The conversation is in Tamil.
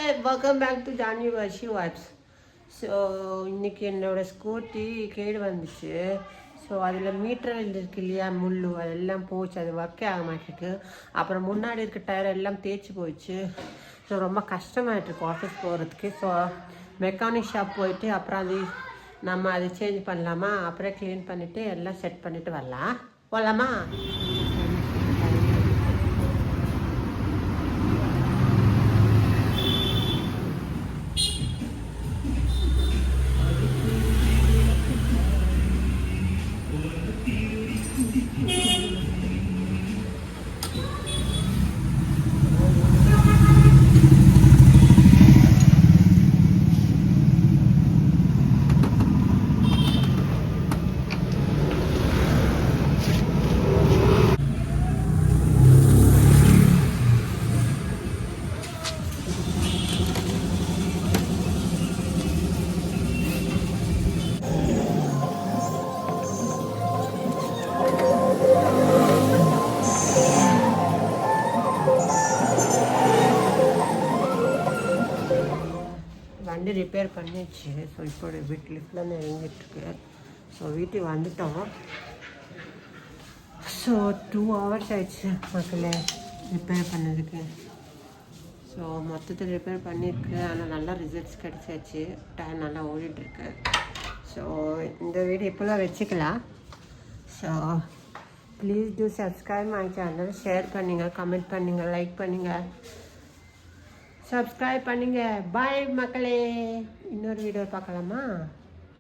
Welcome back to Janvi Varshi watts. So இன்றைக்கி என்னோடய ஸ்கூட்டி கேடு வந்துச்சு. ஸோ அதில் மீட்டர் இருக்கு இல்லையா, முள் அதெல்லாம் போச்சு, அது ஒர்க்கே ஆக மாட்டேருக்கு. அப்புறம் முன்னாடி இருக்க டயர் எல்லாம் தேய்ச்சி போயிடுச்சு. ஸோ ரொம்ப கஷ்டமாயிட்டுருக்கு ஆஃபீஸ் போகிறதுக்கு. ஸோ மெக்கானிக் ஷாப் போயிட்டு அப்புறம் அது நம்ம அதை சேஞ்ச் பண்ணலாமா, அப்புறம் க்ளீன் பண்ணிவிட்டு எல்லாம் செட் பண்ணிவிட்டு வரலாம். போகலாமா? வண்டி ரிப்பேர் பண்ணிடுச்சு. ஸோ இப்போ வீட்டு லிஃப்ட்லேருந்து இறங்கிட்டுருக்கு. ஸோ வீட்டுக்கு வந்துட்டோம். ஸோ 2 hours ஆயிடுச்சு மக்களே ரிப்பேர் பண்ணதுக்கு. ஸோ மொத்தத்தில் ரிப்பேர் பண்ணியிருக்கு. ஆனால் நல்லா ரிசல்ட்ஸ் கிடச்சாச்சு. டயர் நல்லா ஓடிட்டுருக்கு. ஸோ இந்த வீடியோ இப்போலாம் வச்சுக்கலாம். So please do subscribe my channel. Share பண்ணுங்கள், கமெண்ட் பண்ணுங்கள், லைக் பண்ணுங்கள், சப்ஸ்கிரைப் பண்ணுங்க. பாய் மக்களே. இன்னொரு வீடியோ பார்க்கலாமா?